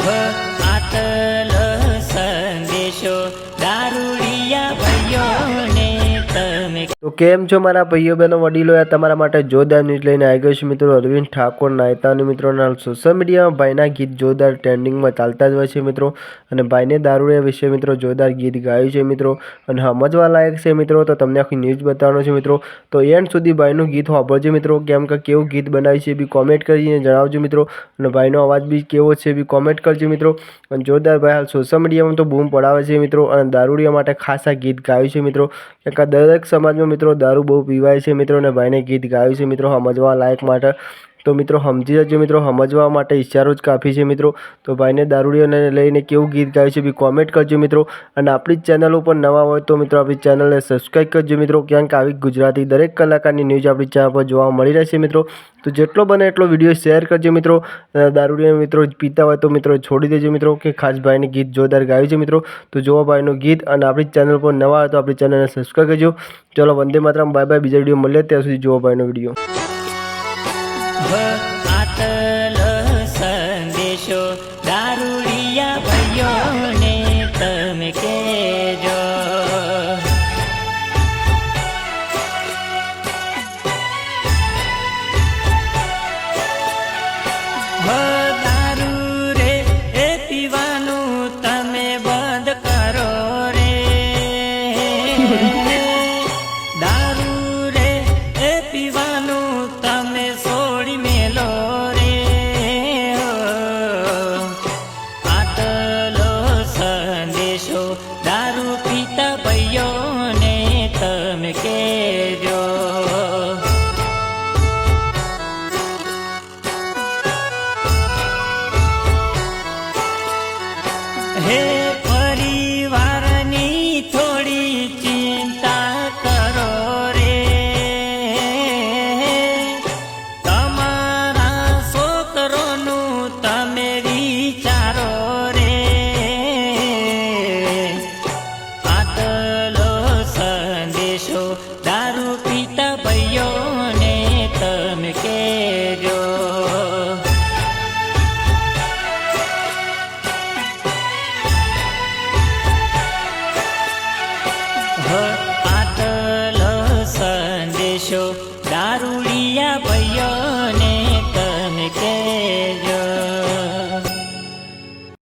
આટલો સંદેશો દારૂડિયા ભાઈઓને તમે। તો કેમ છો મારા ભાઈઓ બહેનો વડીલો, તમારા માટે જોરદાર ન્યૂઝ લઈને આવી ગયો છું મિત્રો। અરવિંદ ઠાકોર નાયતા અને મિત્રોના સોશિયલ મીડિયામાં ભાઈના ગીત જોરદાર ટ્રેન્ડિંગમાં ચાલતા જ હોય છે મિત્રો। અને ભાઈને દારૂડિયા વિશે મિત્રો જોરદાર ગીત ગાયું છે મિત્રો, અને સમજવા લાયક છે મિત્રો। તો તમને આખી ન્યૂઝ બતાવવાનો છે મિત્રો, તો એન્ડ સુધી ભાઈનું ગીત સાંભળજો મિત્રો। કેમ કે કેવું ગીત બનાવ્યું છે એ બી કોમેન્ટ કરીને જણાવજો મિત્રો, અને ભાઈનો અવાજ બી કેવો છે એ બી કોમેન્ટ કરજો મિત્રો। અને જોરદાર ભાઈ હાલ સોશિયલ મીડિયામાં તો બૂમ પડાવે છે મિત્રો, અને દારૂડિયા માટે ખાસ આ ગીત ગાયું છે મિત્રો। કે દરેક સમાજમાં મિત્રો દારૂ બહુ પીવાય છે મિત્રો, અને ભાઈને ગીત ગાયું છે મિત્રો સમજવા લાયક માટે। તો મિત્રો સમજી જજો મિત્રો, સમજવા માટે ઇશારો જ કાફી છે મિત્રો। તો ભાઈને દારૂડિયાને લઈને કેવું ગીત ગાયું છે બી કોમેન્ટ કરજો મિત્રો। અને આપણી જ ચેનલ ઉપર નવા હોય તો મિત્રો આપણી ચેનલને સબસ્ક્રાઈબ કરજો મિત્રો, ક્યાંક આવી ગુજરાતી દરેક કલાકારની ન્યૂઝ આપણી ચેનલ પર જોવા મળી રહેશે મિત્રો। તો જેટલો બને એટલો વિડીયો શેર કરજો મિત્રો। દારૂડિયા મિત્રો પીતા હોય તો મિત્રો છોડી દેજો મિત્રો, કે ખાસ ભાઈને ગીત જોરદાર ગાયું છે મિત્રો। તો જોવા ભાઈનું ગીત, અને આપણી ચેનલ પર નવા હોય તો આપણી ચેનલને સબસ્ક્રાઈબ કરજો। ચલો વંદે માતરમ, બાય બાય, બીજા વિડીયો મળીએ ત્યાં સુધી જોવા ભાઈનો વિડીયો। આટલો સંદેશો દારૂડિયા ભાઈઓને તમે કહેજો। દારૂ રે એ પીવાનું તમે બંધ કરો રે, દારૂ રે એ પીવાનું તમે છોડી મેલો રે। આટલો સંદેશો દારૂ પીતા ભાઈઓને તમે કહેજો। હે પરિવારની થોડી ચિંતા કરો રે, તમારા છોકરોનું તમે વિચારો રે। આટલો સંદેશો દારૂ પીતા ભાઈઓને તમે કહેજો।